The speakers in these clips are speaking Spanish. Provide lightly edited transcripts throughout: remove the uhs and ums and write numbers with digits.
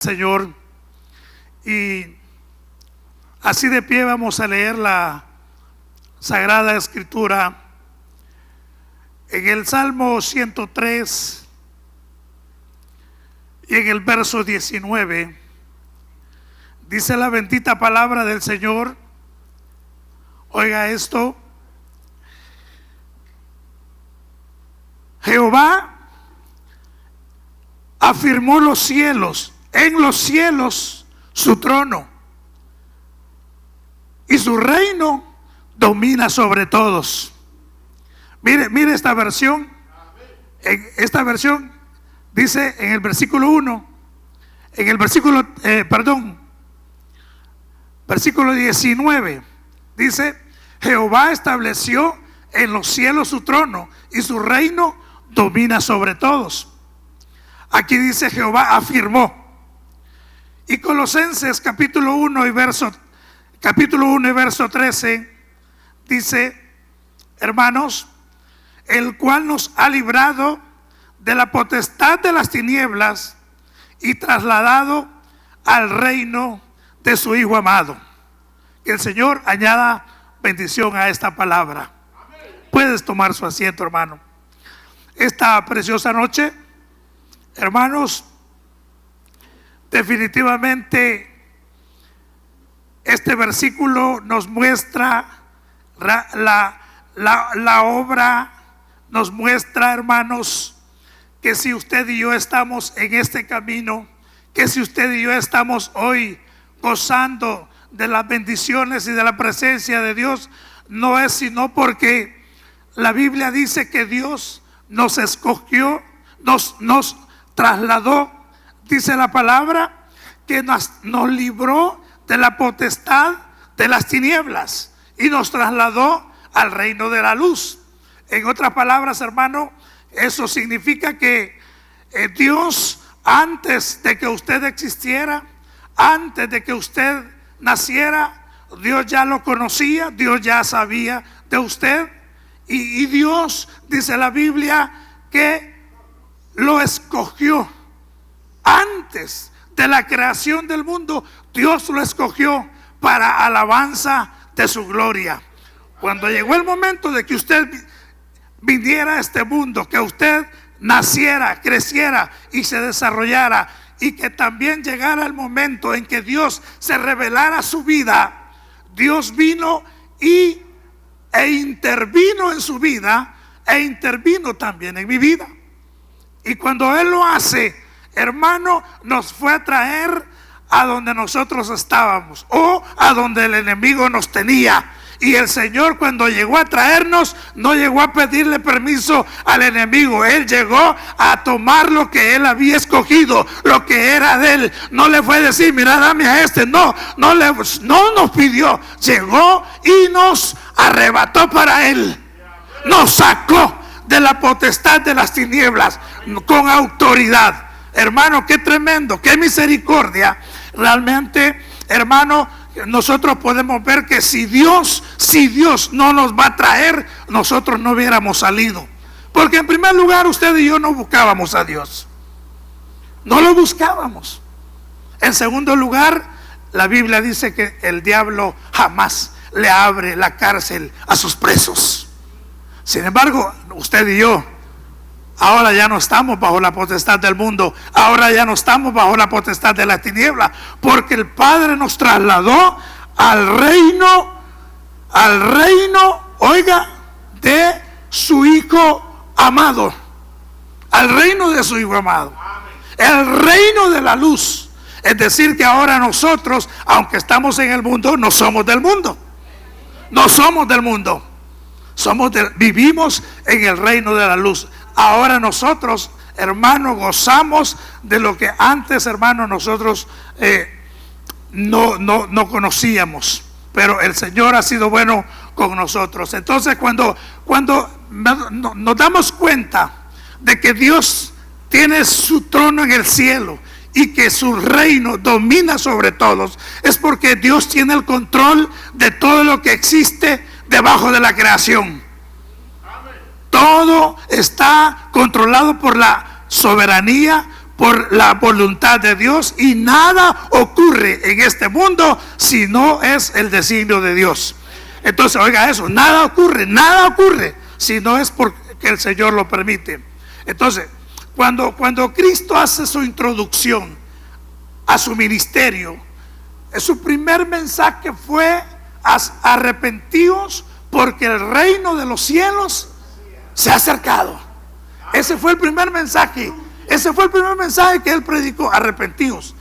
Señor, y así de pie vamos a leer la Sagrada Escritura en el Salmo 103 y en el verso 19. Dice la bendita palabra del Señor. Oiga esto: Jehová afirmó los cielos, en los cielos su trono, y su reino domina sobre todos. Mire esta versión. En esta versión dice en el versículo 1, en el versículo 19, dice: Jehová estableció en los cielos su trono, y su reino domina sobre todos. Aquí dice Jehová afirmó. Y Colosenses capítulo 1 y verso 13 dice: hermanos, el cual nos ha librado de la potestad de las tinieblas y trasladado al reino de su Hijo amado. Que el Señor añada bendición a esta palabra. Puedes tomar su asiento, hermano. Esta preciosa noche, hermanos, definitivamente este versículo nos muestra la obra, nos muestra, hermanos, que si usted y yo estamos en este camino, que si usted y yo estamos hoy gozando de las bendiciones y de la presencia de Dios, no es sino porque la Biblia dice que Dios nos escogió, nos trasladó. Dice la palabra que nos libró de la potestad de las tinieblas y nos trasladó al reino de la luz. En otras palabras, hermano, eso significa que Dios, antes de que usted existiera, antes de que usted naciera, Dios ya lo conocía, Dios ya sabía de usted, y Dios, dice la Biblia, que lo escogió. Antes de la creación del mundo, Dios lo escogió para alabanza de su gloria. Cuando llegó el momento de que usted viniera a este mundo, que usted naciera, creciera y se desarrollara, y que también llegara el momento en que Dios se revelara a su vida, Dios vino e intervino en su vida, e intervino también en mi vida. Y cuando Él lo hace, hermano, nos fue a traer a donde nosotros estábamos, o a donde el enemigo nos tenía. Y el Señor, cuando llegó a traernos, no llegó a pedirle permiso al enemigo. Él llegó a tomar lo que Él había escogido, lo que era de Él. No le fue a decir: mira, dame a este. No nos pidió. Llegó y nos arrebató para Él. Nos sacó de la potestad de las tinieblas con autoridad. Hermano, qué tremendo, qué misericordia. Realmente, hermano, nosotros podemos ver que si Dios no nos va a traer, nosotros no hubiéramos salido. Porque en primer lugar, usted y yo no buscábamos a Dios, no lo buscábamos. En segundo lugar, la Biblia dice que el diablo jamás le abre la cárcel a sus presos. Sin embargo, usted y yo ahora ya no estamos bajo la potestad del mundo, ahora ya no estamos bajo la potestad de la tiniebla, porque el Padre nos trasladó al reino, oiga, de su Hijo amado, al reino de su Hijo amado, el reino de la luz. Es decir, que ahora nosotros, aunque estamos en el mundo, no somos del mundo, no somos del mundo, vivimos en el reino de la luz. Ahora nosotros, hermanos, gozamos de lo que antes, hermanos, nosotros no conocíamos. Pero el Señor ha sido bueno con nosotros. Entonces, cuando nos damos cuenta de que Dios tiene su trono en el cielo y que su reino domina sobre todos, es porque Dios tiene el control de todo lo que existe debajo de la creación. Todo está controlado por la soberanía, por la voluntad de Dios, y nada ocurre en este mundo si no es el designio de Dios. Entonces, oiga eso, nada ocurre si no es porque el Señor lo permite. Entonces, cuando Cristo hace su introducción a su ministerio, su primer mensaje fue: arrepentíos porque el reino de los cielos se ha acercado. Ese fue el primer mensaje. Ese fue el primer mensaje que él predicó: arrepentíos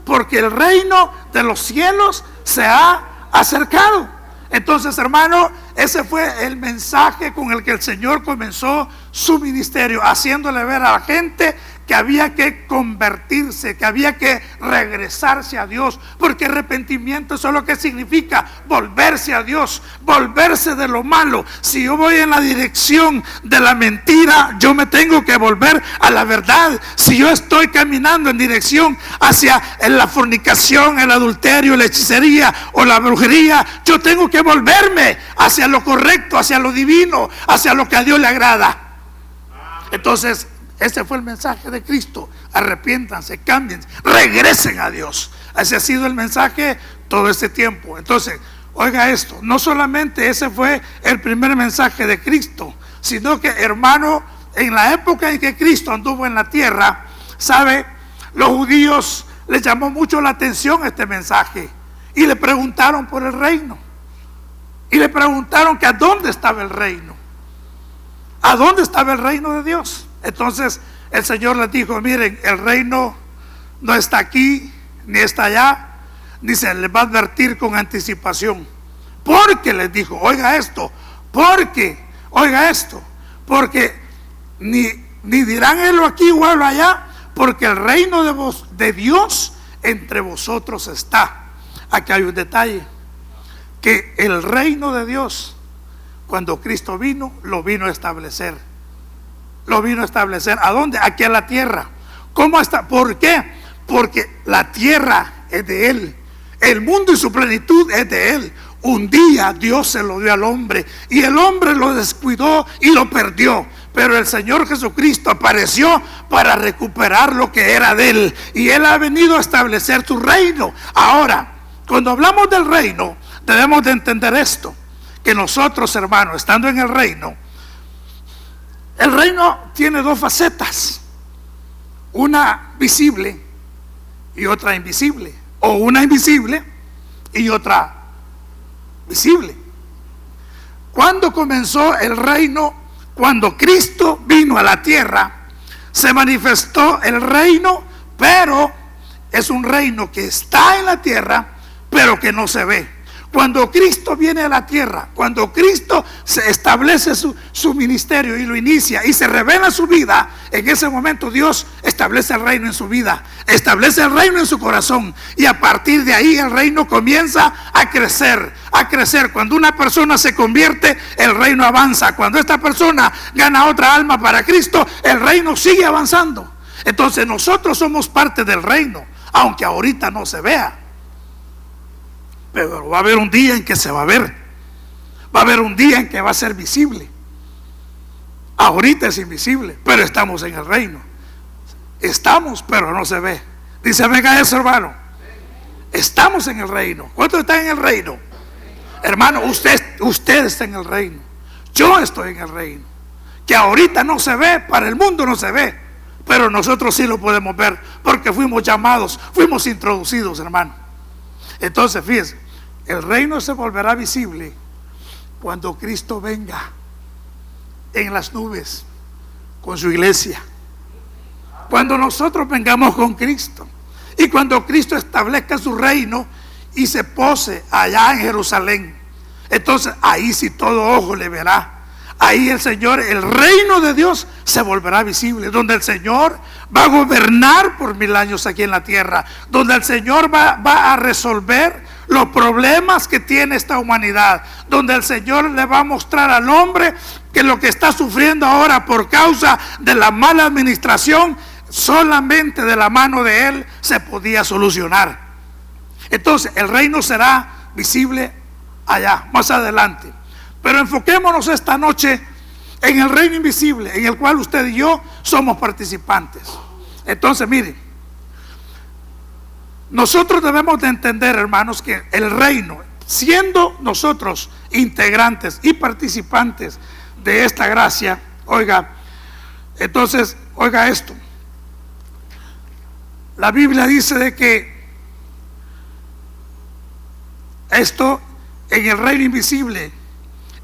porque el reino de los cielos se ha acercado. Entonces, hermano, ese fue el mensaje con el que el Señor comenzó su ministerio, haciéndole ver a la gente que había que convertirse, que había que regresarse a Dios, porque arrepentimiento, eso es lo que significa: volverse a Dios, volverse de lo malo. Si yo voy en la dirección de la mentira, yo me tengo que volver a la verdad. Si yo estoy caminando en dirección hacia la fornicación, el adulterio, la hechicería o la brujería, yo tengo que volverme hacia lo correcto, hacia lo divino, hacia lo que a Dios le agrada. Entonces, ese fue el mensaje de Cristo: arrepiéntanse, cambien, regresen a Dios. Ese ha sido el mensaje todo este tiempo. Entonces, oiga esto, no solamente ese fue el primer mensaje de Cristo, sino que, hermano, en la época en que Cristo anduvo en la tierra, ¿sabe? Los judíos les llamó mucho la atención este mensaje y le preguntaron por el reino. Y le preguntaron que a dónde estaba el reino. ¿A dónde estaba el reino de Dios? Entonces el Señor les dijo: miren, el reino no está aquí, ni está allá, ni se les va a advertir con anticipación. Porque les dijo, oiga esto, porque ni dirán helo aquí o helo allá, porque el reino de Dios entre vosotros está. Aquí hay un detalle, que el reino de Dios, cuando Cristo vino, lo vino a establecer. Lo vino a establecer. ¿A dónde? Aquí a la tierra. ¿Cómo está? ¿Por qué? Porque la tierra es de Él. El mundo y su plenitud es de Él. Un día Dios se lo dio al hombre y el hombre lo descuidó y lo perdió. Pero el Señor Jesucristo apareció para recuperar lo que era de Él. Y Él ha venido a establecer su reino. Ahora, cuando hablamos del reino, debemos de entender esto: que nosotros, hermanos, estando en el reino tiene dos facetas: una visible y otra invisible, o una invisible y otra visible. ¿Cuándo comenzó el reino? Cuando Cristo vino a la tierra, se manifestó el reino, pero es un reino que está en la tierra, pero que no se ve. Cuando Cristo viene a la tierra, cuando Cristo se establece su ministerio y lo inicia y se revela su vida, en ese momento Dios establece el reino en su vida, establece el reino en su corazón, y a partir de ahí el reino comienza a crecer, a crecer. Cuando una persona se convierte, el reino avanza. Cuando esta persona gana otra alma para Cristo, el reino sigue avanzando. Entonces nosotros somos parte del reino, aunque ahorita no se vea. Pero va a haber un día en que se va a ver. Va a haber un día en que va a ser visible. Ahorita es invisible, pero estamos en el reino. Estamos, pero no se ve. Dice, venga eso, hermano. Estamos en el reino. ¿Cuántos están en el reino? Hermano, usted está en el reino. Yo estoy en el reino. Que ahorita no se ve, para el mundo no se ve, pero nosotros sí lo podemos ver, porque fuimos llamados, fuimos introducidos, hermano. Entonces, fíjense, el reino se volverá visible cuando Cristo venga en las nubes con su iglesia. Cuando nosotros vengamos con Cristo y cuando Cristo establezca su reino y se pose allá en Jerusalén, entonces ahí sí todo ojo le verá. Ahí el Señor, el reino de Dios se volverá visible, donde el Señor va a gobernar por 1000 años aquí en la tierra, donde el Señor va a resolver los problemas que tiene esta humanidad, donde el Señor le va a mostrar al hombre que lo que está sufriendo ahora por causa de la mala administración, solamente de la mano de Él se podía solucionar. Entonces el reino será visible allá, más adelante. Pero enfoquémonos esta noche en el reino invisible, en el cual usted y yo somos participantes. Entonces, miren, nosotros debemos de entender, hermanos, que el reino, siendo nosotros integrantes y participantes de esta gracia, oiga, entonces, oiga esto. La Biblia dice de que esto, en el reino invisible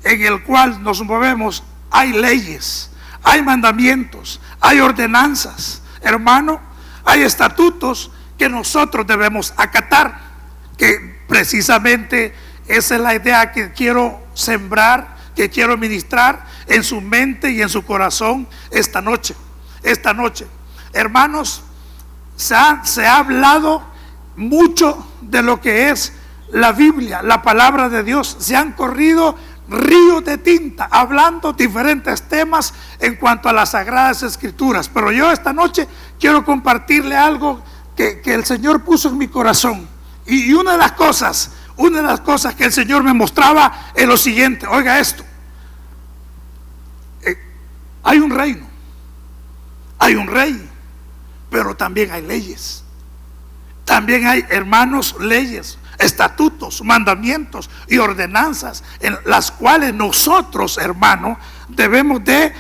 en el cual nos movemos, hay leyes, hay mandamientos, hay ordenanzas, hermano, hay estatutos que nosotros debemos acatar, que precisamente esa es la idea que quiero sembrar, que quiero ministrar en su mente y en su corazón esta noche. Hermanos, se ha hablado mucho de lo que es la Biblia, la palabra de Dios. Se han corrido ríos de tinta hablando diferentes temas en cuanto a las Sagradas Escrituras, pero yo esta noche quiero compartirle algo que el Señor puso en mi corazón. Y una de las cosas que el Señor me mostraba es lo siguiente. Oiga esto. Hay un reino, hay un rey, pero también hay leyes. También hay, hermanos, leyes, estatutos, mandamientos y ordenanzas en las cuales nosotros, hermanos, debemos de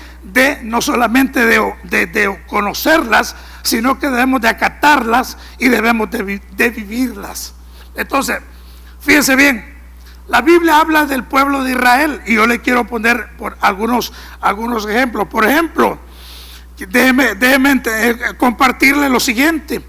no solamente de conocerlas, sino que debemos de acatarlas y debemos de vivirlas. Entonces, fíjense bien, la Biblia habla del pueblo de Israel y yo le quiero poner por algunos ejemplos. Por ejemplo, déjeme compartirle lo siguiente.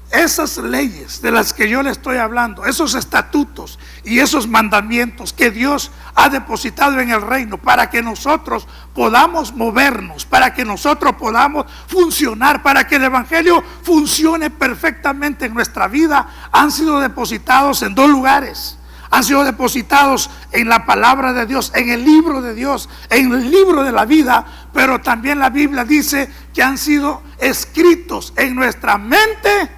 Esas leyes de las que yo le estoy hablando, esos estatutos y esos mandamientos que Dios ha depositado en el reino para que nosotros podamos movernos, para que nosotros podamos funcionar, para que el evangelio funcione perfectamente en nuestra vida, han sido depositados en dos lugares. Han sido depositados en la palabra de Dios, en el libro de Dios, en el libro de la vida, pero también la Biblia dice que han sido escritos en nuestra mente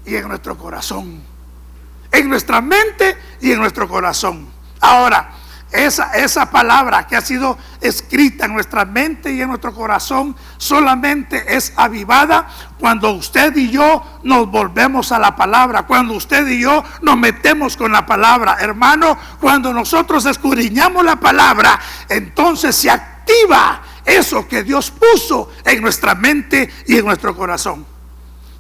y en nuestro corazón. En nuestra mente y en nuestro corazón. Ahora, esa palabra que ha sido escrita en nuestra mente y en nuestro corazón solamente es avivada cuando usted y yo nos volvemos a la palabra, cuando usted y yo nos metemos con la palabra. Hermano, cuando nosotros escudriñamos la palabra, entonces se activa eso que Dios puso en nuestra mente y en nuestro corazón.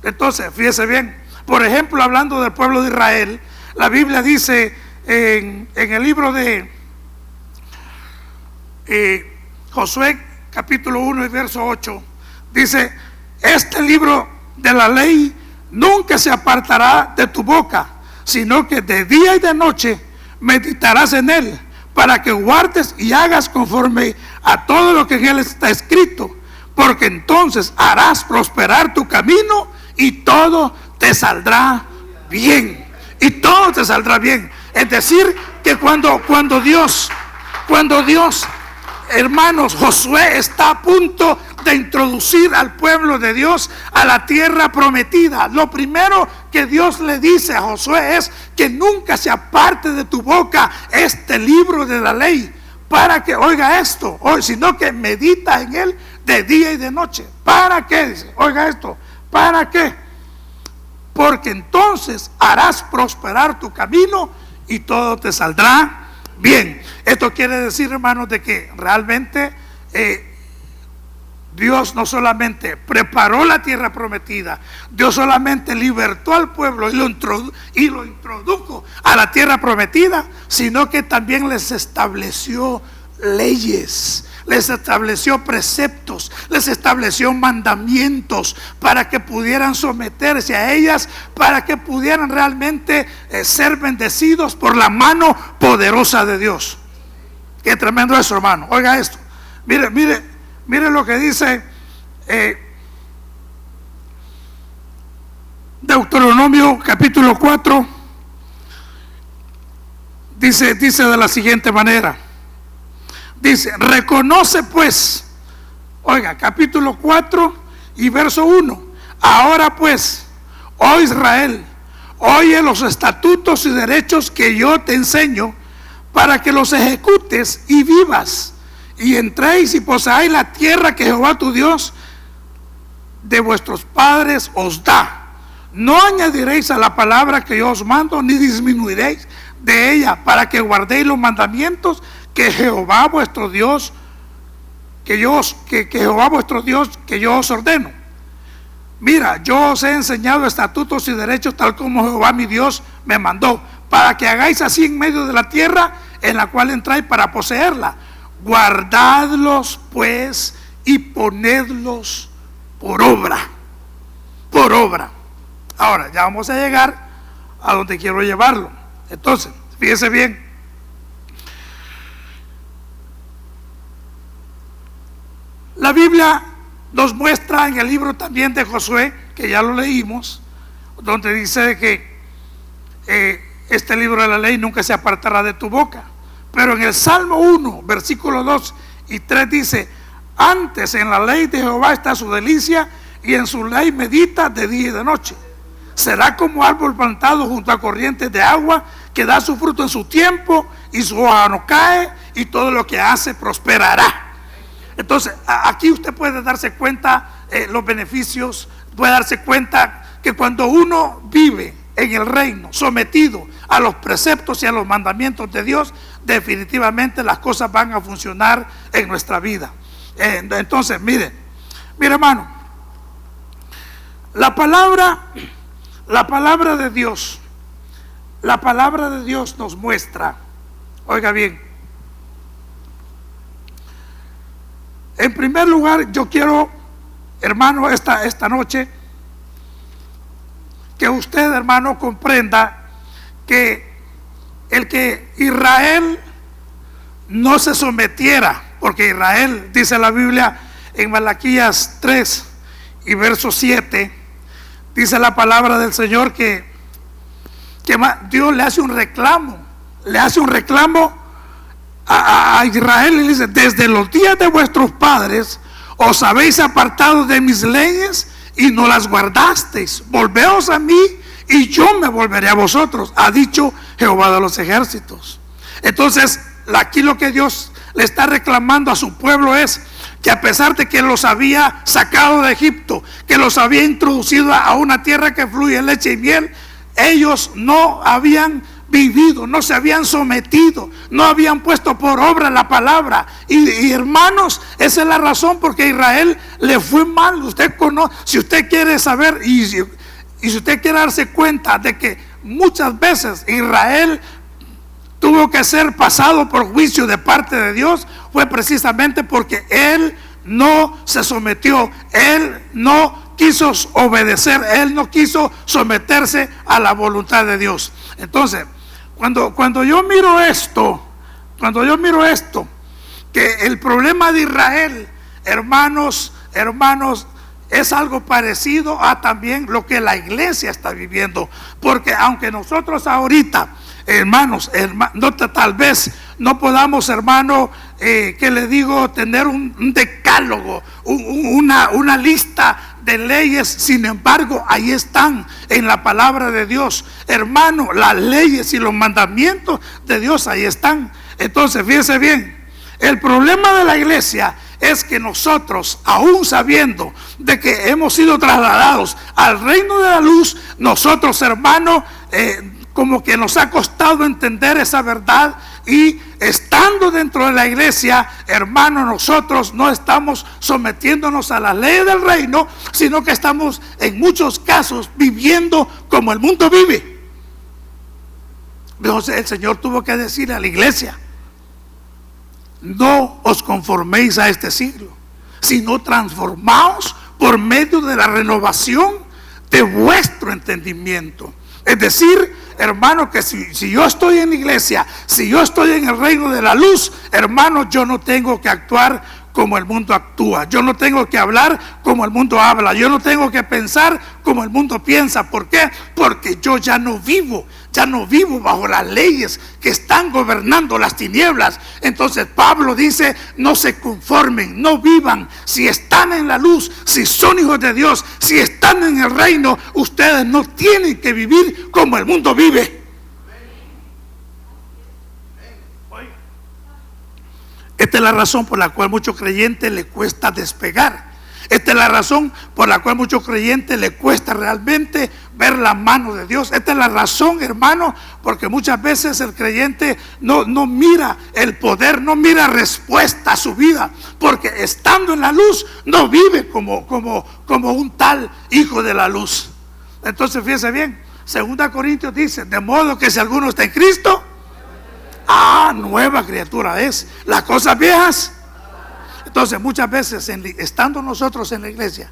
Entonces, fíjese bien, por ejemplo, hablando del pueblo de Israel, la Biblia dice en el libro de Josué capítulo 1 y verso 8, dice: este libro de la ley nunca se apartará de tu boca, sino que de día y de noche meditarás en él, para que guardes y hagas conforme a todo lo que en él está escrito, porque entonces harás prosperar tu camino y todo te saldrá bien. Y todo te saldrá bien. Es decir, que cuando Dios, hermanos, Josué está a punto de introducir al pueblo de Dios a la tierra prometida, lo primero que Dios le dice a Josué es que nunca se aparte de tu boca este libro de la ley, para que, oiga esto, sino que medita en él de día y de noche. ¿Para qué? Dice, oiga esto, ¿para qué? Porque entonces harás prosperar tu camino y todo te saldrá bien. Esto quiere decir, hermanos, de que realmente Dios no solamente preparó la tierra prometida, Dios solamente libertó al pueblo y lo introdujo a la tierra prometida, sino que también les estableció leyes, les estableció preceptos, les estableció mandamientos para que pudieran someterse a ellas, para que pudieran realmente ser bendecidos por la mano poderosa de Dios. Qué tremendo eso, hermano. Oiga esto. Mire lo que dice Deuteronomio capítulo 4. Dice de la siguiente manera. Dice: reconoce pues, oiga, capítulo 4 y verso 1. Ahora pues, oh Israel, oye los estatutos y derechos que yo te enseño, para que los ejecutes y vivas, y entréis y poseáis la tierra que Jehová tu Dios de vuestros padres os da. No añadiréis a la palabra que yo os mando, ni disminuiréis de ella, para que guardéis los mandamientos que Jehová vuestro Dios, que Jehová vuestro Dios, que yo os ordeno. Mira, yo os he enseñado estatutos y derechos tal como Jehová mi Dios me mandó, para que hagáis así en medio de la tierra en la cual entráis para poseerla. Guardadlos pues y ponedlos por obra. Por obra. Ahora, ya vamos a llegar a donde quiero llevarlo. Entonces, fíjese bien. La Biblia nos muestra en el libro también de Josué, que ya lo leímos, donde dice que este libro de la ley nunca se apartará de tu boca. Pero en el Salmo 1, versículos 2 y 3 dice: antes en la ley de Jehová está su delicia, y en su ley medita de día y de noche. Será como árbol plantado junto a corrientes de agua, que da su fruto en su tiempo, y su hoja no cae, y todo lo que hace prosperará. Entonces, aquí usted puede darse cuenta los beneficios, puede darse cuenta que cuando uno vive en el reino, sometido a los preceptos y a los mandamientos de Dios, definitivamente las cosas van a funcionar en nuestra vida. Entonces, mire hermano, la palabra de Dios, nos muestra, oiga bien, en primer lugar, yo quiero, hermano, esta noche, que usted, hermano, comprenda que el que Israel no se sometiera, porque Israel, dice la Biblia en Malaquías 3 y verso 7, dice la palabra del Señor que Dios le hace un reclamo a Israel, y le dice: desde los días de vuestros padres os habéis apartado de mis leyes y no las guardasteis. Volveos a mí y yo me volveré a vosotros, ha dicho Jehová de los ejércitos. Entonces, aquí lo que Dios le está reclamando a su pueblo es que, a pesar de que los había sacado de Egipto, que los había introducido a una tierra que fluye leche y miel, ellos no habían vivido, no se habían sometido, no habían puesto por obra la palabra. Y hermanos, esa es la razón porque a Israel le fue mal. Usted conoce, si usted quiere saber y si usted quiere darse cuenta de que muchas veces Israel tuvo que ser pasado por juicio de parte de Dios, fue precisamente porque él no se sometió, él no quiso obedecer, él no quiso someterse a la voluntad de Dios. Entonces, cuando yo miro esto, que el problema de Israel, hermanos, es algo parecido a también lo que la iglesia está viviendo. Porque aunque nosotros ahorita, hermanos, tal vez no podamos, hermano, que le digo, tener un decálogo, una lista de leyes, sin embargo, ahí están en la palabra de Dios, hermano, las leyes y los mandamientos de Dios ahí están. Entonces, fíjese bien, el problema de la iglesia es que nosotros, aún sabiendo de que hemos sido trasladados al reino de la luz, nosotros, hermano, como que nos ha costado entender esa verdad, y estando dentro de la iglesia, hermano, nosotros no estamos sometiéndonos a las leyes del reino, sino que estamos en muchos casos viviendo como el mundo vive. Entonces el Señor tuvo que decirle a la iglesia: no os conforméis a este siglo, sino transformaos por medio de la renovación de vuestro entendimiento. Es decir, hermano, que si yo estoy en la iglesia, si yo estoy en el reino de la luz, hermano, yo no tengo que actuar como el mundo actúa, yo no tengo que hablar como el mundo habla, yo no tengo que pensar como el mundo piensa. ¿Por qué? Porque yo ya no vivo bajo las leyes que están gobernando las tinieblas. Entonces Pablo dice: no se conformen, no vivan. Si están en la luz, si son hijos de Dios, si están en el reino, ustedes no tienen que vivir como el mundo vive. Esta es la razón por la cual a muchos creyentes les cuesta despegar. Esta es la razón por la cual a muchos creyentes les cuesta realmente ver la mano de Dios. Esta es la razón, hermano, porque muchas veces el creyente no mira el poder, no mira respuesta a su vida, porque estando en la luz no vive como un tal hijo de la luz. Entonces fíjese bien, 2 Corintios dice: de modo que si alguno está en Cristo, nueva criatura es. Las cosas viejas. Entonces muchas veces estando nosotros en la iglesia,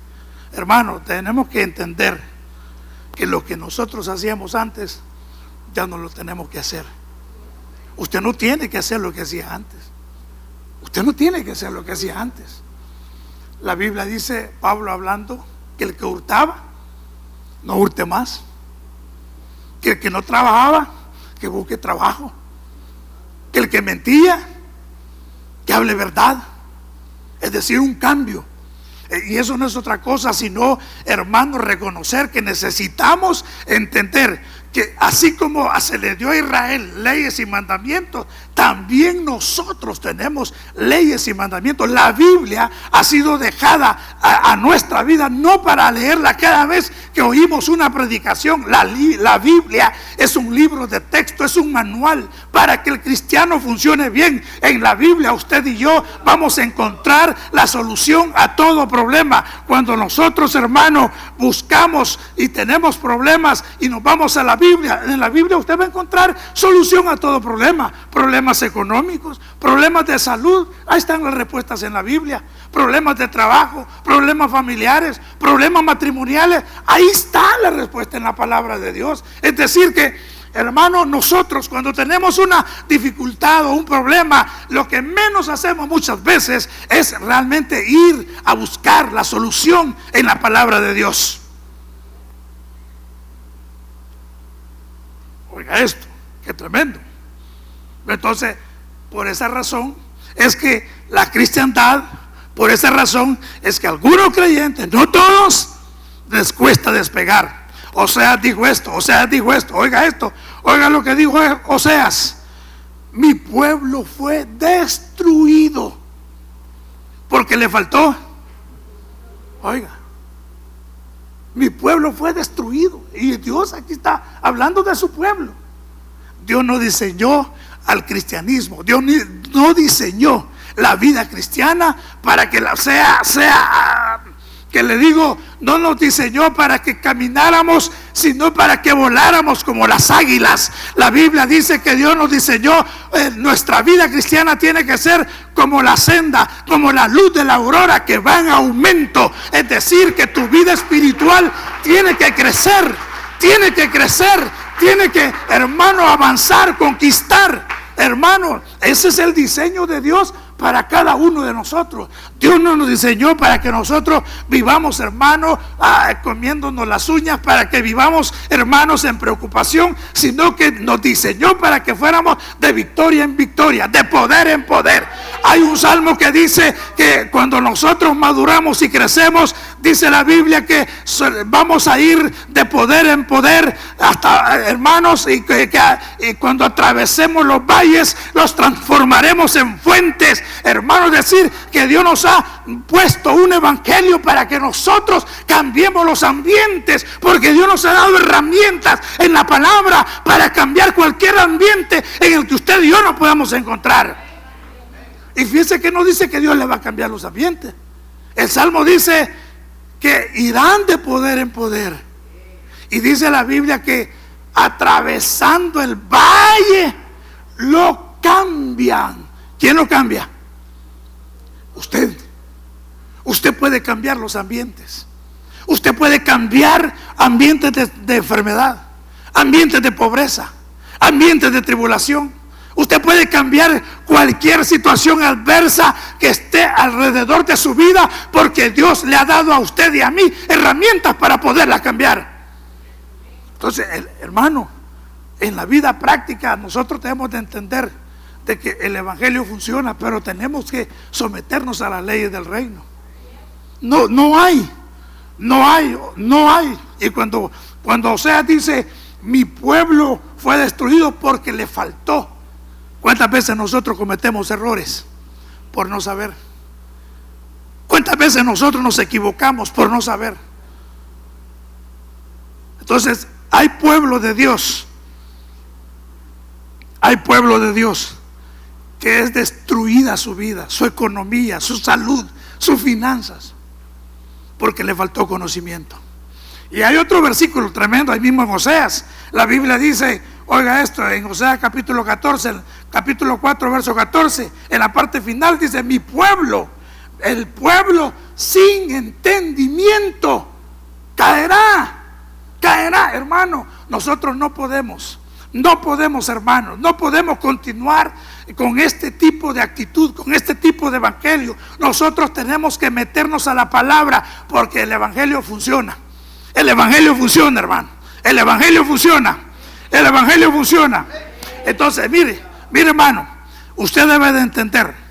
hermano, tenemos que entender que lo que nosotros hacíamos antes ya no lo tenemos que hacer. Usted no tiene que hacer lo que hacía antes. Usted no tiene que hacer lo que hacía antes. La Biblia dice, Pablo hablando, que el que hurtaba no hurte más, que el que no trabajaba que busque trabajo, que el que mentía que hable verdad. Es decir, un cambio. Y eso no es otra cosa sino, hermanos, reconocer que necesitamos entender que así como se le dio a Israel leyes y mandamientos, también nosotros tenemos leyes y mandamientos. La Biblia ha sido dejada a nuestra vida no para leerla cada vez que oímos una predicación. La Biblia es un libro de texto, es un manual para que el cristiano funcione bien. En la Biblia usted y yo vamos a encontrar la solución a todo problema. Cuando nosotros, hermanos, buscamos y tenemos problemas y nos vamos a la Biblia, en la Biblia usted va a encontrar solución a todo problema. Problemas económicos, problemas de salud, ahí están las respuestas en la Biblia. Problemas de trabajo, problemas familiares, problemas matrimoniales, ahí está la respuesta en la palabra de Dios. Es decir que, hermano, nosotros cuando tenemos una dificultad o un problema, lo que menos hacemos muchas veces es realmente ir a buscar la solución en la palabra de Dios. Oiga esto, qué tremendo. Entonces, por esa razón es que la cristiandad, por esa razón es que algunos creyentes, no todos, les cuesta despegar. Oseas dijo esto, oiga esto, oiga lo que dijo Oseas: mi pueblo fue destruido porque le faltó. Oiga, mi pueblo fue destruido. Y Dios aquí está hablando de su pueblo. Dios no diseñó al cristianismo, Dios no diseñó la vida cristiana para que que le digo, no nos diseñó para que camináramos, sino para que voláramos como las águilas. La Biblia dice que Dios nos diseñó, nuestra vida cristiana tiene que ser como la senda, como la luz de la aurora que va en aumento. Es decir, que tu vida espiritual tiene que crecer, tiene que, hermano, avanzar, conquistar. Hermano, ese es el diseño de Dios para cada uno de nosotros. Dios no nos diseñó para que nosotros vivamos, hermanos, comiéndonos las uñas, para que vivamos, hermanos, en preocupación, sino que nos diseñó para que fuéramos de victoria en victoria, de poder en poder. Hay un salmo que dice que cuando nosotros maduramos y crecemos, dice la Biblia que vamos a ir de poder en poder hasta, hermanos, y cuando atravesemos los valles, los transformaremos en fuentes. Hermanos, decir que Dios nos ha puesto un evangelio para que nosotros cambiemos los ambientes, porque Dios nos ha dado herramientas en la palabra para cambiar cualquier ambiente en el que usted y yo nos podamos encontrar. Y fíjese que no dice que Dios le va a cambiar los ambientes. El Salmo dice que irán de poder en poder. Y dice la Biblia que atravesando el valle lo cambian. ¿Quién lo cambia? Usted. Usted puede cambiar los ambientes. Usted puede cambiar ambientes de enfermedad, ambientes de pobreza, ambientes de tribulación. Usted puede cambiar cualquier situación adversa que esté alrededor de su vida, porque Dios le ha dado a usted y a mí herramientas para poderla cambiar. Entonces, hermano, en la vida práctica nosotros tenemos de entender de que el evangelio funciona, pero tenemos que someternos a las leyes del reino. No hay. Y cuando Oseas dice, mi pueblo fue destruido porque le faltó. ¿Cuántas veces nosotros cometemos errores por no saber? ¿Cuántas veces nosotros nos equivocamos por no saber? Entonces, hay pueblo de Dios. Hay pueblo de Dios que es destruida su vida, su economía, su salud, sus finanzas, porque le faltó conocimiento. Y hay otro versículo tremendo ahí mismo en Oseas. La Biblia dice, oiga esto, en Oseas capítulo 14, capítulo 4, verso 14, en la parte final dice: mi pueblo, el pueblo sin entendimiento caerá, caerá. Hermano, nosotros no podemos, hermanos, no podemos continuar con este tipo de actitud, con este tipo de evangelio. Nosotros tenemos que meternos a la palabra, porque el evangelio funciona. El evangelio funciona, hermano. El evangelio funciona. El evangelio funciona. Entonces, mire, hermano, usted debe de entender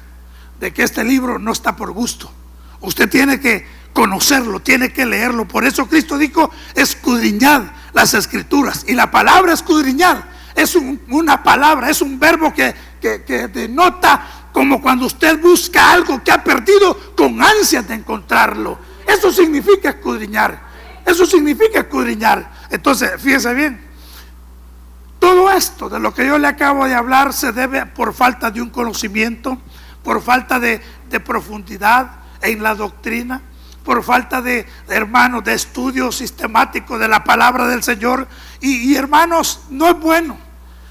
de que este libro no está por gusto. Usted tiene que conocerlo, tiene que leerlo. Por eso Cristo dijo: escudriñad las escrituras. Y la palabra escudriñar es una palabra, es un verbo que denota como cuando usted busca algo que ha perdido con ansias de encontrarlo. Eso significa escudriñar. Eso significa escudriñar. Entonces, fíjese bien, todo esto de lo que yo le acabo de hablar se debe por falta de un conocimiento, por falta de profundidad en la doctrina, por falta de, hermanos, de estudio sistemático de la palabra del Señor. Y hermanos, no es bueno.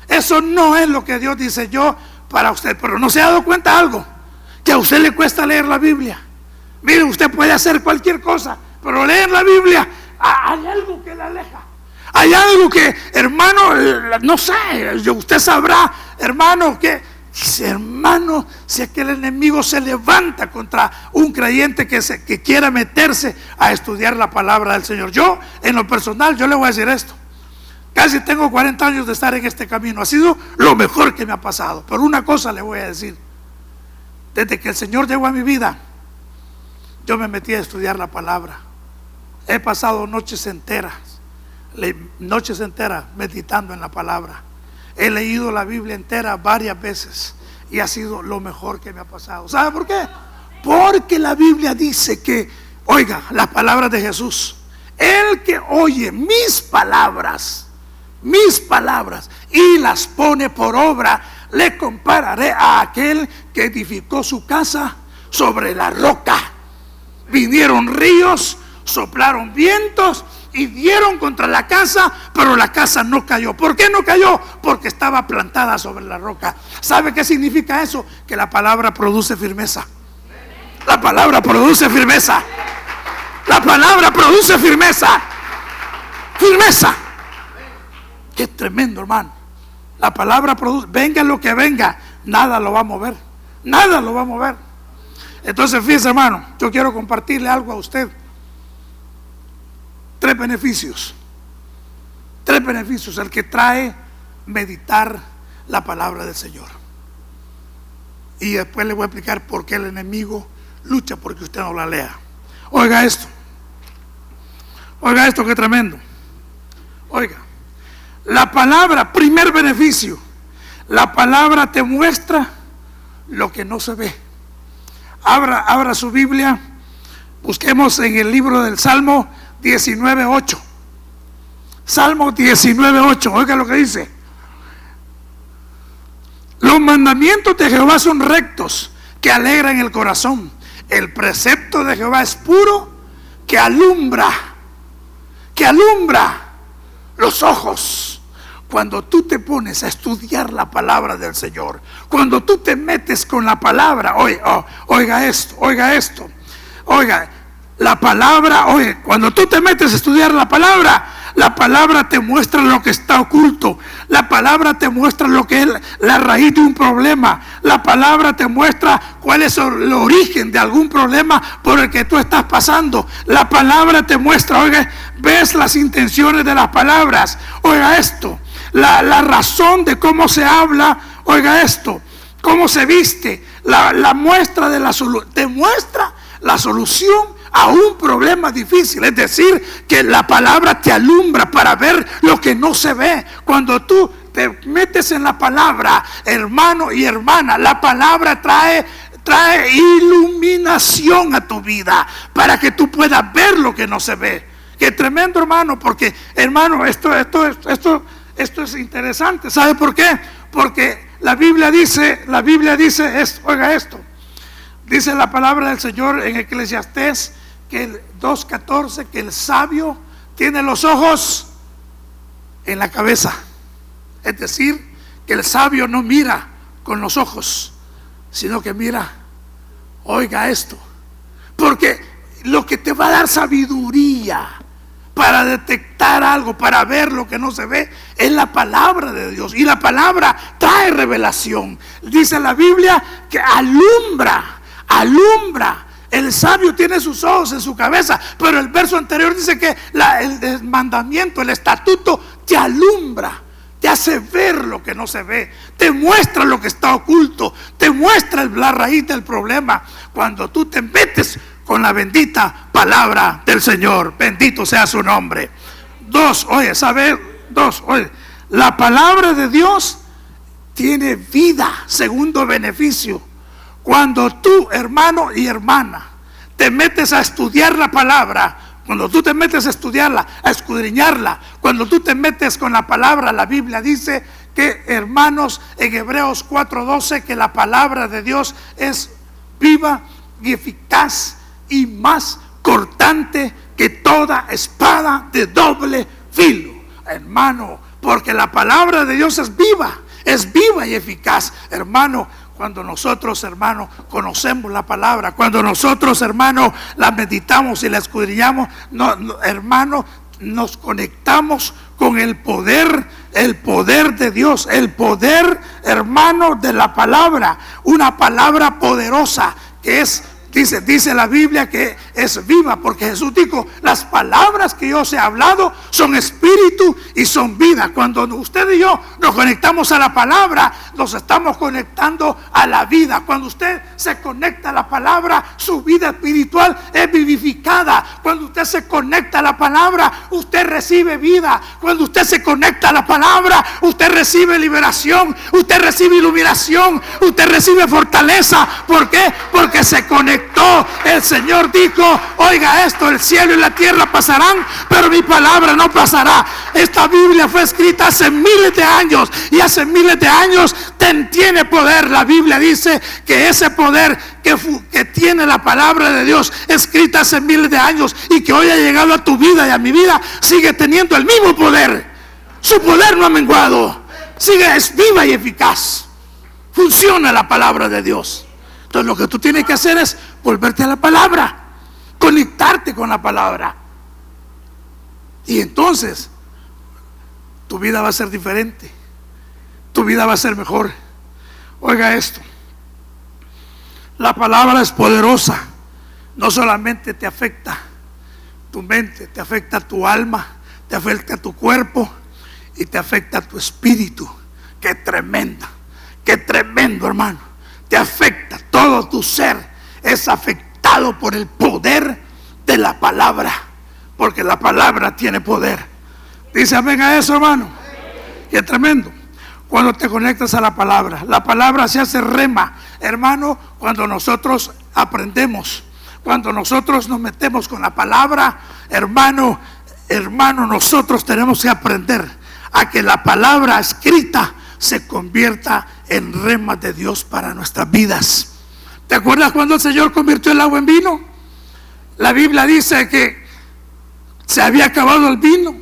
Eso no es lo que Dios dice yo para usted. Pero ¿no se ha dado cuenta algo? Que a usted le cuesta leer la Biblia. Mire, usted puede hacer cualquier cosa, pero leer la Biblia, hay algo que le aleja. Hay algo que, hermano, no sé, usted sabrá, hermano, que hermano, si es que el enemigo se levanta contra un creyente que quiera meterse a estudiar la palabra del Señor. Yo, en lo personal, yo le voy a decir esto: casi tengo 40 años de estar en este camino. Ha sido lo mejor que me ha pasado. Pero una cosa le voy a decir: desde que el Señor llegó a mi vida, yo me metí a estudiar la palabra. He pasado noches enteras meditando en la palabra. He leído la Biblia entera varias veces y ha sido lo mejor que me ha pasado. ¿Sabe por qué? Porque la Biblia dice que, oiga, las palabras de Jesús: el que oye mis palabras y las pone por obra, le compararé a aquel que edificó su casa sobre la roca. Vinieron ríos, soplaron vientos y dieron contra la casa, pero la casa no cayó. ¿Por qué no cayó? Porque estaba plantada sobre la roca. ¿Sabe qué significa eso? Que la palabra produce firmeza. La palabra produce firmeza. La palabra produce firmeza. Firmeza. Qué tremendo, hermano. La palabra produce, venga lo que venga, nada lo va a mover. Nada lo va a mover. Entonces, fíjese, hermano, yo quiero compartirle algo a usted. Tres beneficios el que trae meditar la palabra del Señor. Y después le voy a explicar por qué el enemigo lucha porque usted no la lea. Oiga esto, qué tremendo. Oiga, la palabra, primer beneficio: la palabra te muestra lo que no se ve. Abra su Biblia, busquemos en el libro del Salmo 19:8. Salmo 19:8. Oiga lo que dice: los mandamientos de Jehová son rectos, que alegran el corazón. El precepto de Jehová es puro, que alumbra los ojos. Cuando tú te pones a estudiar la palabra del Señor, cuando tú te metes con la palabra, oiga esto, la palabra, cuando tú te metes a estudiar la palabra te muestra lo que está oculto. La palabra te muestra lo que es la raíz de un problema. La palabra te muestra cuál es el origen de algún problema por el que tú estás pasando. La palabra te muestra, ves las intenciones de las palabras. Oiga esto, la razón de cómo se habla. Oiga esto, cómo se viste. La muestra de te muestra la solución a un problema difícil. Es decir, que la palabra te alumbra para ver lo que no se ve. Cuando tú te metes en la palabra, hermano y hermana, la palabra trae trae iluminación a tu vida para que tú puedas ver lo que no se ve. Qué tremendo, hermano, porque, hermano, esto es interesante. ¿Sabe por qué? Porque la Biblia dice esto, oiga esto. Dice la palabra del Señor en Eclesiastés, que el 2:14, que el sabio tiene los ojos en la cabeza. Es decir, que el sabio no mira con los ojos, sino que mira, oiga esto, porque lo que te va a dar sabiduría para detectar algo, para ver lo que no se ve, es la palabra de Dios. Y la palabra trae revelación. Dice la Biblia que alumbra. El sabio tiene sus ojos en su cabeza, pero el verso anterior dice que el mandamiento, el estatuto, te alumbra, te hace ver lo que no se ve, te muestra lo que está oculto, te muestra la raíz del problema. Cuando tú te metes con la bendita palabra del Señor, bendito sea su nombre. Oye, la palabra de Dios tiene vida. Segundo beneficio, cuando tú, hermano y hermana, te metes a estudiar la palabra, cuando tú te metes a estudiarla, a escudriñarla, cuando tú te metes con la palabra, la Biblia dice que, hermanos, en Hebreos 4:12, que la palabra de Dios es viva y eficaz y más cortante que toda espada de doble filo. Hermano, porque la palabra de Dios es viva y eficaz. Hermano, cuando nosotros, hermano, conocemos la palabra, cuando nosotros, hermano, la meditamos y la escudriñamos, hermano, nos conectamos con el poder de Dios, el poder, hermano, de la palabra, una palabra poderosa que es, dice la Biblia, que es viva, porque Jesús dijo, las palabras que yo os he hablado son espíritu y son vida. Cuando usted y yo nos conectamos a la palabra, nos estamos conectando a la vida. Cuando usted se conecta a la palabra, su vida espiritual es vivificada. Cuando usted se conecta a la palabra, usted recibe vida. Cuando usted se conecta a la palabra, usted recibe liberación, usted recibe iluminación, usted recibe fortaleza. ¿Por qué? Porque se conectó. El Señor dijo, oiga esto, el cielo y la tierra pasarán, pero mi palabra no pasará. Esta Biblia fue escrita hace miles de años, y hace miles de años tiene poder. La Biblia dice que ese poder que tiene la palabra de Dios escrita hace miles de años, y que hoy ha llegado a tu vida y a mi vida, sigue teniendo el mismo poder. Su poder no ha menguado, es viva y eficaz. Funciona la palabra de Dios. Entonces lo que tú tienes que hacer es volverte a la palabra, conectarte con la palabra, y entonces tu vida va a ser diferente, tu vida va a ser mejor. Oiga esto, la palabra es poderosa. No solamente te afecta tu mente, te afecta tu alma, te afecta tu cuerpo y te afecta tu espíritu. Qué tremendo, hermano. Te afecta todo tu ser, es afectado por el poder de la palabra, porque la palabra tiene poder. Dice amén a eso, hermano. Qué tremendo. Cuando te conectas a la palabra se hace rema, hermano. Cuando nosotros aprendemos, cuando nosotros nos metemos con la palabra, hermano, nosotros tenemos que aprender a que la palabra escrita se convierta en rema de Dios para nuestras vidas. ¿Te acuerdas cuando el Señor convirtió el agua en vino? La Biblia dice que se había acabado el vino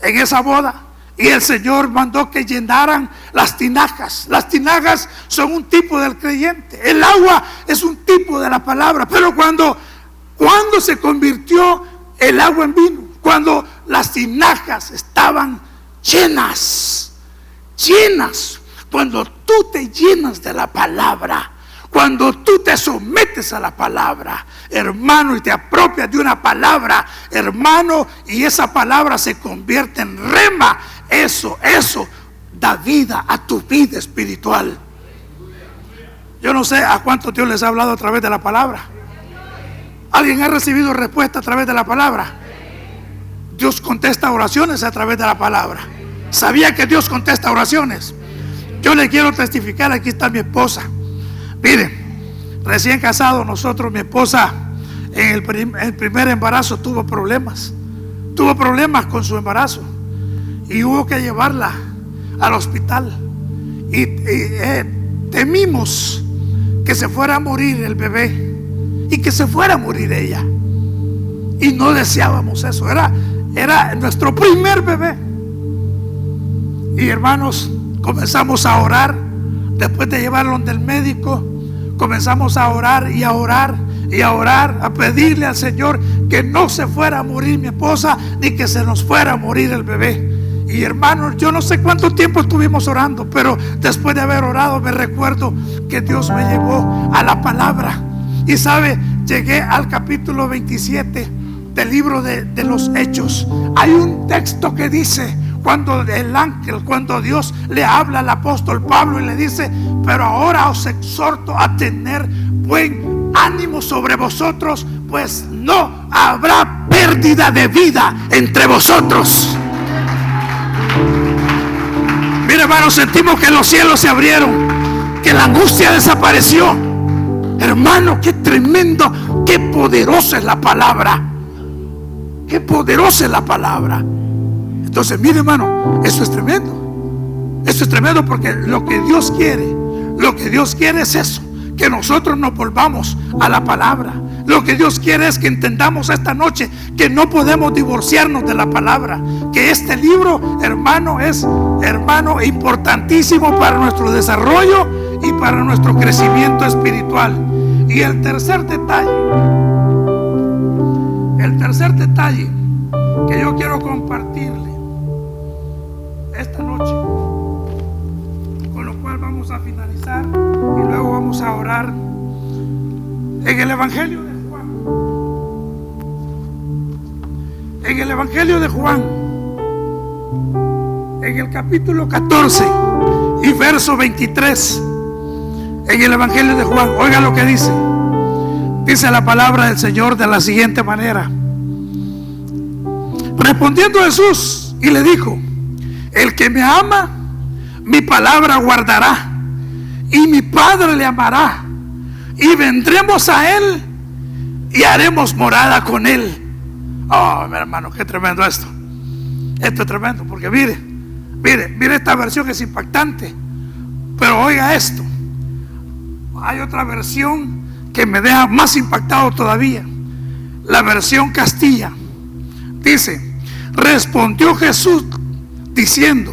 en esa boda, y el Señor mandó que llenaran las tinajas. Las tinajas son un tipo del creyente, el agua es un tipo de la palabra. Pero cuando se convirtió el agua en vino, cuando las tinajas estaban llenas, cuando tú te llenas de la palabra, cuando tú te sometes a la palabra, hermano, y te apropias de una palabra, hermano, y esa palabra se convierte en rema, eso da vida a tu vida espiritual. Yo no sé a cuántos Dios les ha hablado a través de la palabra. ¿Alguien ha recibido respuesta a través de la palabra? Dios contesta oraciones a través de la palabra. ¿Sabía que Dios contesta oraciones? Yo le quiero testificar, aquí está mi esposa. Miren, Recién casado nosotros, mi esposa en el primer embarazo tuvo problemas con su embarazo y hubo que llevarla al hospital y temimos que se fuera a morir el bebé y que se fuera a morir ella, y no deseábamos eso. Era nuestro primer bebé. Y hermanos, comenzamos a orar. Después de llevarlo donde el médico, comenzamos a orar y a orar y a orar, a pedirle al Señor que no se fuera a morir mi esposa, ni que se nos fuera a morir el bebé. Y hermanos, yo no sé cuánto tiempo estuvimos orando, pero después de haber orado me recuerdo que Dios me llevó a la palabra. Y sabe, llegué al capítulo 27 del libro de los Hechos. Hay un texto que dice, cuando el ángel, cuando Dios le habla al apóstol Pablo y le dice: pero ahora os exhorto a tener buen ánimo sobre vosotros, pues no habrá pérdida de vida entre vosotros. Mire, hermanos, sentimos que los cielos se abrieron, que la angustia desapareció. Hermano, qué tremendo, qué poderosa es la palabra. Qué poderosa es la palabra. Entonces, mire, hermano, eso es tremendo. Eso es tremendo, porque lo que Dios quiere es eso, que nosotros nos volvamos a la palabra. Lo que Dios quiere es que entendamos esta noche que no podemos divorciarnos de la palabra, que este libro, hermano, es, hermano, importantísimo para nuestro desarrollo y para nuestro crecimiento espiritual. Y el tercer detalle que yo quiero compartirle esta noche, con lo cual vamos a finalizar y luego vamos a orar, en el Evangelio de Juan. En el Evangelio de Juan, en el capítulo 14 y verso 23, en el Evangelio de Juan, oiga lo que dice. Dice la palabra del Señor de la siguiente manera: respondiendo Jesús y le dijo: el que me ama, mi palabra guardará, y mi Padre le amará, y vendremos a él y haremos morada con él. Oh, mi hermano, qué tremendo esto. Esto es tremendo, porque mire, esta versión es impactante. Pero oiga esto, hay otra versión que me deja más impactado todavía. La versión Castilla dice: respondió Jesús diciendo: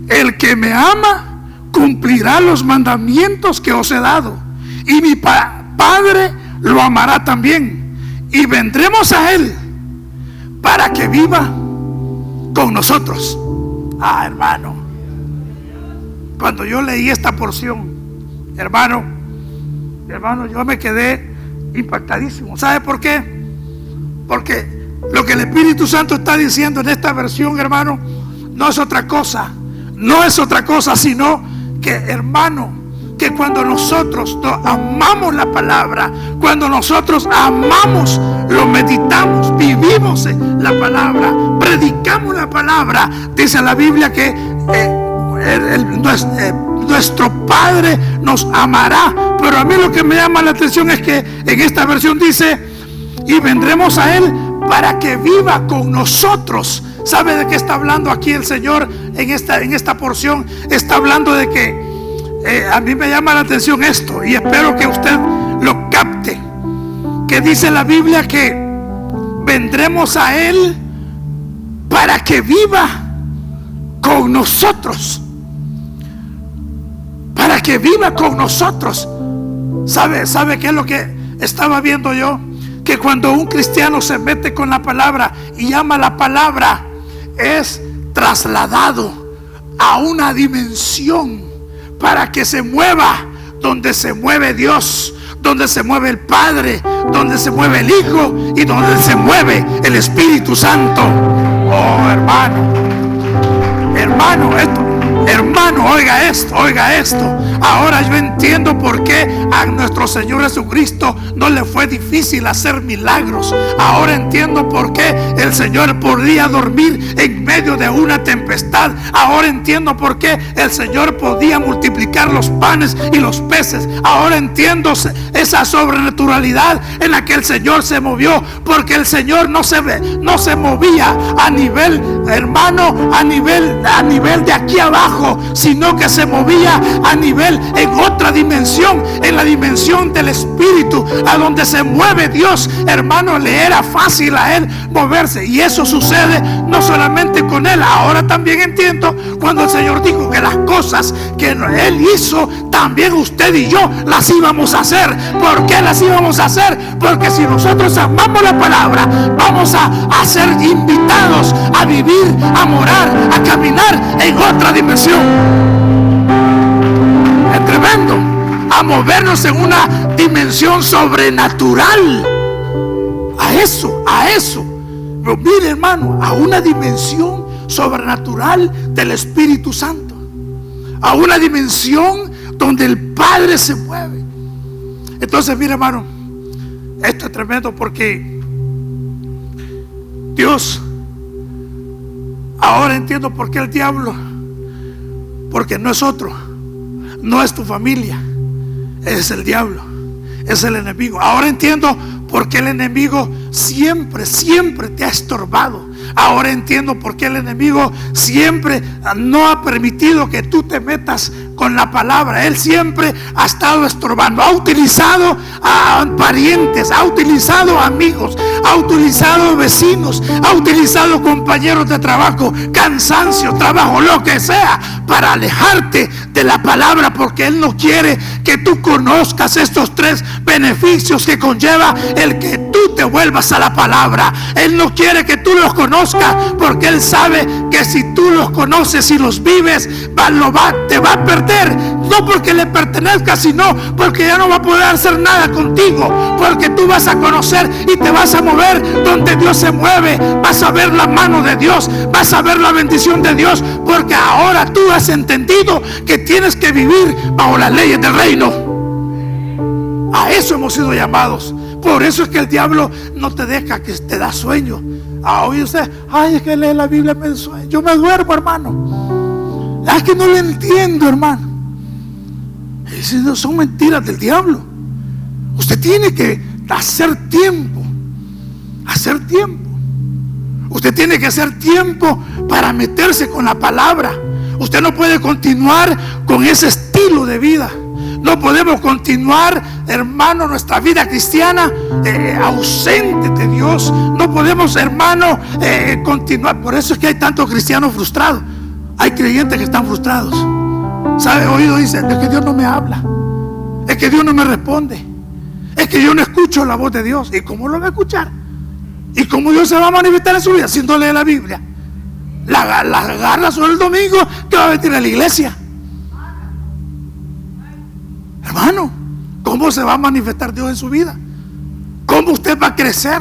el que me ama cumplirá los mandamientos que os he dado, y mi Padre lo amará también, y vendremos a él para que viva con nosotros. Ah, hermano, cuando yo leí esta porción, hermano, yo me quedé impactadísimo. ¿Sabe por qué? Porque lo que el Espíritu Santo está diciendo en esta versión, hermano, no es otra cosa, sino que, hermano, que cuando nosotros amamos la palabra, cuando nosotros amamos, lo meditamos, vivimos la palabra, predicamos la palabra, dice la Biblia que nuestro Padre nos amará. Pero a mí lo que me llama la atención es que en esta versión dice: y vendremos a él para que viva con nosotros. ¿Sabe de qué está hablando aquí el Señor en esta porción? Está hablando de que a mí me llama la atención esto, y espero que usted lo capte, que dice la Biblia que vendremos a él para que viva con nosotros. Para que viva con nosotros. ¿Sabe qué es lo que estaba viendo yo? Que cuando un cristiano se mete con la palabra y ama la palabra, es trasladado a una dimensión para que se mueva donde se mueve Dios, donde se mueve el Padre, donde se mueve el Hijo y donde se mueve el Espíritu Santo. Oh, hermano, Hermano, oiga esto, oiga esto. Ahora yo entiendo por qué a nuestro Señor Jesucristo no le fue difícil hacer milagros. Ahora entiendo por qué el Señor podía dormir en medio de una tempestad. Ahora entiendo por qué el Señor podía multiplicar los panes y los peces. Ahora entiendo esa sobrenaturalidad en la que el Señor se movió, porque el Señor no se movía a nivel, hermano, a nivel de aquí abajo, sino que se movía a nivel en otra dimensión, en la dimensión del Espíritu, a donde se mueve Dios. Hermano, le era fácil a él moverse, y eso sucede no solamente con él. Ahora también entiendo cuando el Señor dijo que las cosas que él hizo, también usted y yo las íbamos a hacer. ¿Por qué las íbamos a hacer? Porque si nosotros amamos la palabra, vamos a ser invitados a vivir, a morar, a caminar en otra dimensión. Es tremendo. A movernos en una dimensión sobrenatural. A eso. Pero mire, hermano, a una dimensión sobrenatural del Espíritu Santo. A una dimensión donde el Padre se mueve. Entonces, mire, hermano, esto es tremendo, porque Dios, ahora entiendo por qué el diablo, porque no es otro, no es tu familia, es el diablo, es el enemigo. Ahora entiendo por qué el enemigo siempre te ha estorbado. Ahora entiendo por qué el enemigo siempre no ha permitido que tú te metas con la palabra. Él siempre ha estado estorbando. Ha utilizado a parientes, ha utilizado amigos, ha utilizado vecinos, ha utilizado compañeros de trabajo, cansancio, trabajo, lo que sea, para alejarte de la palabra, porque Él no quiere que tú conozcas estos tres beneficios que conlleva el que tú te vuelvas a la palabra. Él no quiere que tú los conozcas, porque Él sabe que si tú los conoces y los vives, te va a perder. No porque le pertenezca, sino porque ya no va a poder hacer nada contigo, porque tú vas a conocer y te vas a mover donde Dios se mueve. Vas a ver la mano de Dios, vas a ver la bendición de Dios, porque ahora tú has entendido que tienes que vivir bajo las leyes del reino. A eso hemos sido llamados. Por eso es que el diablo no te deja, que te da sueño. Oye usted, es que lee la Biblia, me sueño. Yo me duermo, hermano. Es que no le entiendo, hermano. Esas son mentiras del diablo. Usted tiene que hacer tiempo. Hacer tiempo. Usted tiene que hacer tiempo para meterse con la palabra. Usted no puede continuar con ese estilo de vida. No podemos continuar, hermano, nuestra vida cristiana ausente de Dios. No podemos, hermano, continuar. Por eso es que hay tantos cristianos frustrados. Hay creyentes que están frustrados. ¿Sabe? Oído dice, es que Dios no me habla, es que Dios no me responde, es que yo no escucho la voz de Dios. ¿Y cómo lo va a escuchar? ¿Y cómo Dios se va a manifestar en su vida si no lee la Biblia? La agarra solo el domingo que va a venir a la iglesia. Hermano, ¿cómo se va a manifestar Dios en su vida? ¿Cómo usted va a crecer?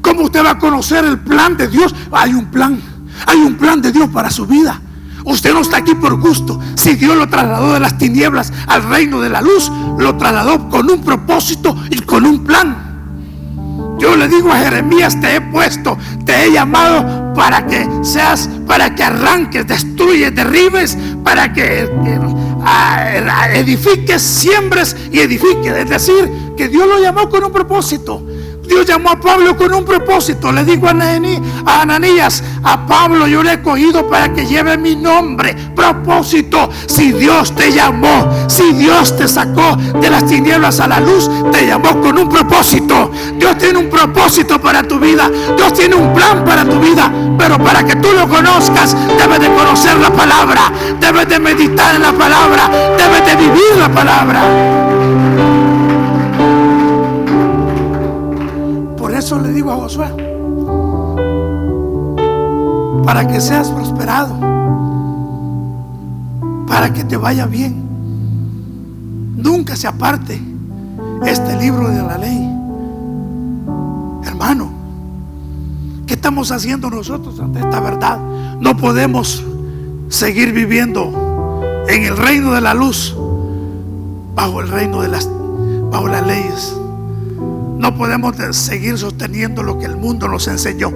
¿Cómo usted va a conocer el plan de Dios? Hay un plan de Dios para su vida. Usted no está aquí por gusto. Si Dios lo trasladó de las tinieblas al reino de la luz, lo trasladó con un propósito y con un plan. Yo le digo a Jeremías, te he puesto, te he llamado para que arranques, destruyes, derribes, para que edifiques, siembres y edifiques. Es decir, que Dios lo llamó con un propósito. Dios llamó a Pablo con un propósito. Le digo a Ananías, a Pablo yo le he cogido para que lleve mi nombre. Propósito. Si Dios te llamó, si Dios te sacó de las tinieblas a la luz, te llamó con un propósito. Dios tiene un propósito para tu vida. Dios tiene un plan para tu vida. Pero para que tú lo conozcas, debes de conocer la palabra, debes de meditar en la palabra, debes de vivir la palabra. Por eso le digo a Josué, para que seas prosperado, para que te vaya bien, nunca se aparte este libro de la ley. Hermano, ¿qué estamos haciendo nosotros ante esta verdad? No podemos seguir viviendo en el reino de la luz, bajo el reino de bajo las leyes. No podemos seguir sosteniendo lo que el mundo nos enseñó.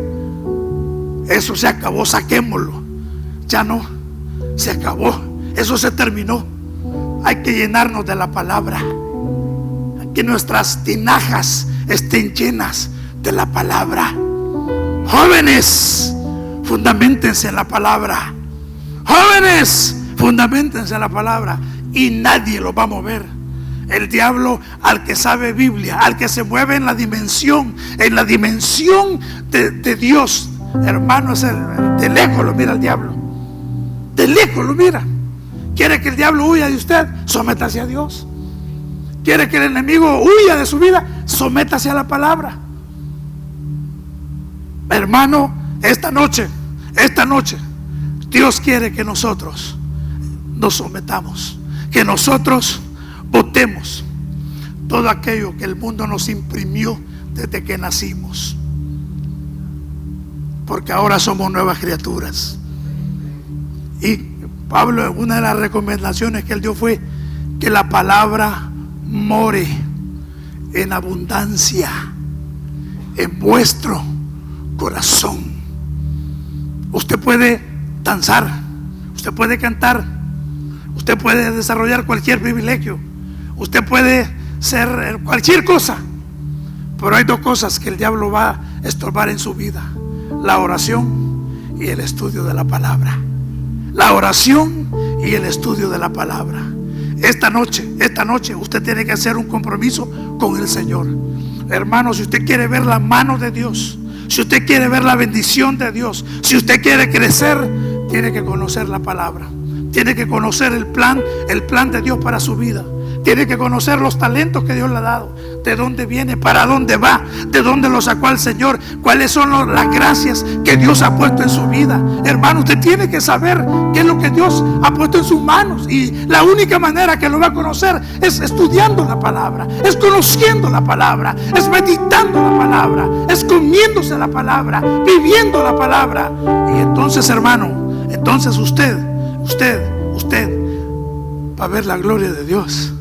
Eso se acabó, saquémoslo. Ya no, se acabó, eso se terminó. Hay que llenarnos de la palabra. Que nuestras tinajas estén llenas de la palabra. Jóvenes, fundamentense en la palabra. Jóvenes, fundamentense en la palabra. Y nadie lo va a mover. El diablo, al que sabe Biblia, al que se mueve en la dimensión de Dios, hermano, de lejos lo mira el diablo. De lejos lo mira. Quiere que el diablo huya de usted, sométase a Dios. Quiere que el enemigo huya de su vida, sométase a la palabra. Hermano, esta noche, Dios quiere que nosotros nos sometamos, que nosotros votemos todo aquello que el mundo nos imprimió desde que nacimos, porque ahora somos nuevas criaturas. Y Pablo, una de las recomendaciones que él dio fue que la palabra more en abundancia en vuestro corazón. Usted puede danzar, usted puede cantar, usted puede desarrollar cualquier privilegio, usted puede ser cualquier cosa, pero hay dos cosas que el diablo va a estorbar en su vida: la oración y el estudio de la palabra. La oración y el estudio de la palabra. Esta noche usted tiene que hacer un compromiso con el Señor. Hermano, si usted quiere ver la mano de Dios, si usted quiere ver la bendición de Dios, si usted quiere crecer, tiene que conocer la palabra. Tiene que conocer el plan de Dios para su vida. Tiene que conocer los talentos que Dios le ha dado, de dónde viene, para dónde va, de dónde lo sacó el Señor, cuáles son las gracias que Dios ha puesto en su vida. Hermano, usted tiene que saber qué es lo que Dios ha puesto en sus manos, y la única manera que lo va a conocer es estudiando la palabra, es conociendo la palabra, es meditando la palabra, es comiéndose la palabra, viviendo la palabra. Y entonces, hermano, entonces usted va a ver la gloria de Dios.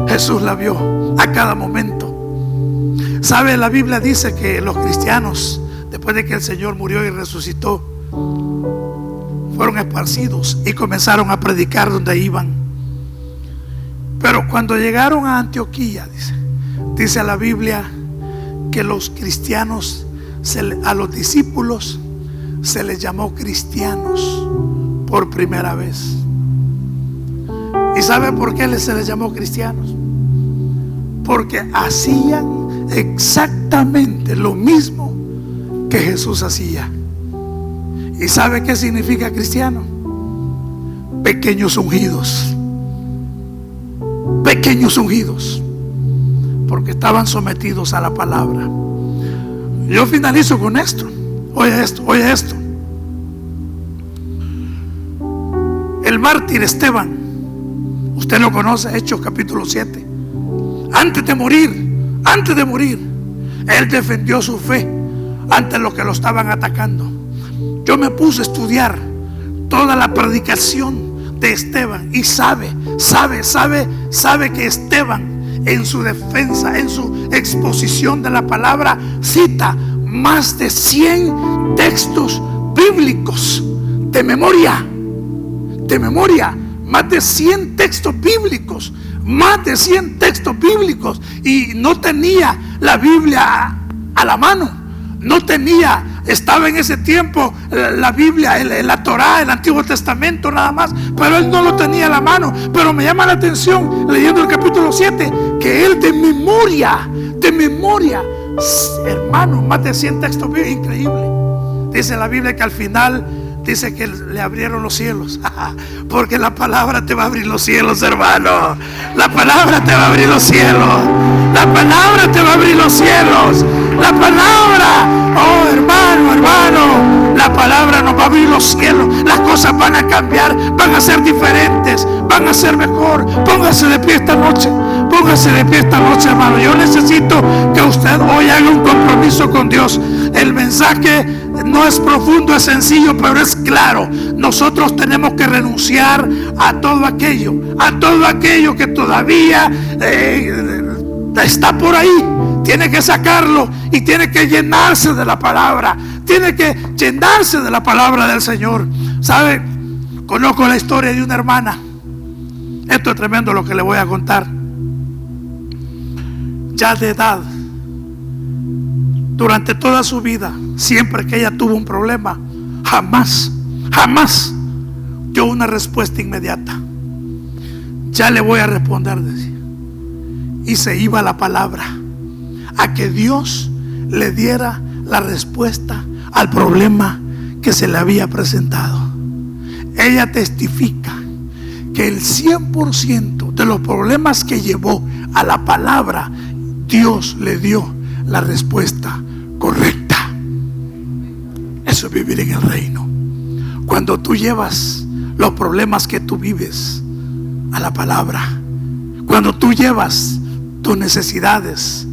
Jesús la vio a cada momento. ¿Sabe? La Biblia dice que los cristianos, después de que el Señor murió y resucitó, fueron esparcidos y comenzaron a predicar donde iban. Pero cuando llegaron a Antioquía, dice la Biblia que los cristianos, a los discípulos se les llamó cristianos por primera vez. ¿Y saben por qué se les llamó cristianos? Porque hacían exactamente lo mismo que Jesús hacía. ¿Y sabe qué significa cristiano? Pequeños ungidos. Pequeños ungidos, porque estaban sometidos a la palabra. Yo finalizo con esto. Oye esto. El mártir Esteban, usted lo conoce, Hechos capítulo 7. Antes de morir, él defendió su fe ante los que lo estaban atacando. Yo me puse a estudiar toda la predicación de Esteban, y sabe que Esteban, en su defensa, en su exposición de la palabra, cita más de 100 textos bíblicos de memoria, más de 100 textos bíblicos, y no tenía la Biblia a la mano, estaba en ese tiempo la Biblia, la Torá, el Antiguo Testamento nada más, pero él no lo tenía a la mano. Pero me llama la atención, leyendo el capítulo 7, que él de memoria, hermano, más de 100 textos bíblicos, increíble. Dice la Biblia que al final dice que le abrieron los cielos, porque la palabra te va a abrir los cielos, hermano. La palabra te va a abrir los cielos. La palabra te va a abrir los cielos. La palabra, oh hermano, la palabra nos va a abrir los cielos. Las cosas van a cambiar, van a ser diferentes, van a ser mejor. Póngase de pie esta noche. Póngase de pie esta noche, hermano. Yo necesito que usted hoy haga un compromiso con Dios. El mensaje no es profundo, es sencillo, pero es claro. Nosotros tenemos que renunciar a todo aquello que todavía está por ahí. Tiene que sacarlo y tiene que llenarse de la palabra. Tiene que llenarse de la palabra del Señor. ¿Sabe? Conozco la historia de una hermana. Esto es tremendo lo que le voy a contar. Ya de edad, durante toda su vida, siempre que ella tuvo un problema, jamás dio una respuesta inmediata. Ya le voy a responder, decía. Y se iba a la palabra, a que Dios le diera la respuesta al problema que se le había presentado. Ella testifica que el 100% de los problemas que llevó a la palabra, Dios le dio la respuesta correcta. Eso es vivir en el reino. Cuando tú llevas los problemas que tú vives a la palabra, cuando tú llevas tus necesidades,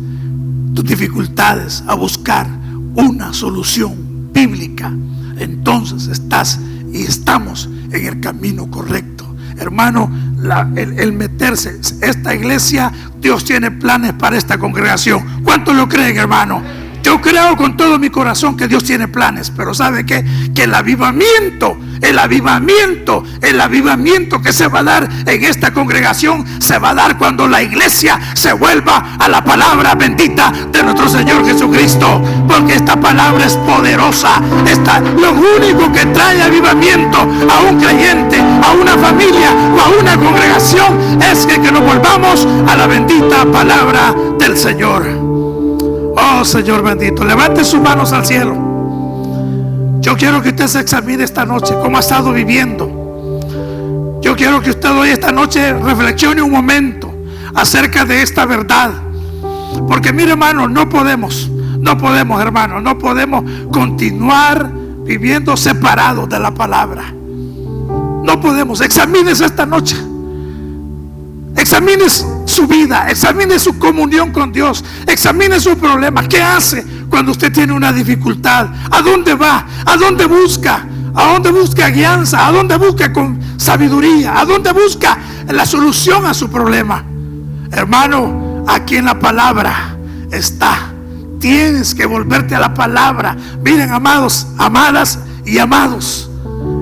tus dificultades a buscar una solución bíblica, entonces estamos en el camino correcto. Hermano, el meterse, esta iglesia, Dios tiene planes para esta congregación. ¿Cuántos lo creen, hermano? Yo creo con todo mi corazón que Dios tiene planes, pero ¿sabe qué? Que el avivamiento que se va a dar en esta congregación se va a dar cuando la iglesia se vuelva a la palabra bendita de nuestro Señor Jesucristo, porque esta palabra es poderosa. Lo único que trae avivamiento a un creyente, a una familia o a una congregación es que nos volvamos a la bendita palabra del Señor. Oh, Señor bendito, levante sus manos al cielo. Yo quiero que usted se examine esta noche cómo ha estado viviendo. Yo quiero que usted hoy esta noche reflexione un momento acerca de esta verdad. Porque mire, hermano, no podemos continuar viviendo separados de la palabra. No podemos. Examínese esta noche. Examine su vida, examine su comunión con Dios, examine sus problemas. ¿Qué hace cuando usted tiene una dificultad? ¿A dónde va? ¿A dónde busca? ¿A dónde busca guianza? ¿A dónde busca con sabiduría? ¿A dónde busca la solución a su problema? Hermano, aquí en la palabra está. Tienes que volverte a la palabra. Miren, amados, amadas y amados,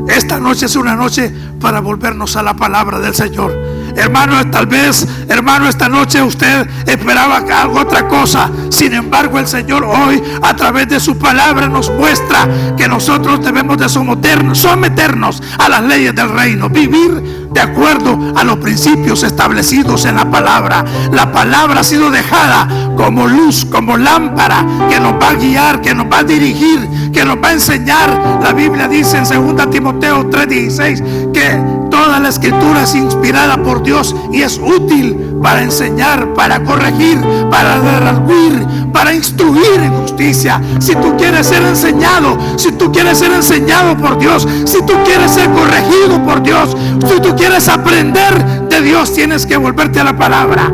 esta noche es una noche para volvernos a la palabra del Señor. Hermano, tal vez, hermano, esta noche usted esperaba algo, otra cosa. Sin embargo, el Señor hoy, a través de su palabra, nos muestra que nosotros debemos de someternos a las leyes del reino, vivir de acuerdo a los principios establecidos en la palabra. La palabra ha sido dejada como luz, como lámpara, que nos va a guiar, que nos va a dirigir, que nos va a enseñar. La Biblia dice en 2 Timoteo 3:16 que toda la escritura es inspirada por Dios y es útil para enseñar, para corregir, para redarguir, para instruir en justicia. Si tú quieres ser enseñado, si tú quieres ser enseñado por Dios, si tú quieres ser corregido por Dios, si tú quieres aprender de Dios, tienes que volverte a la palabra.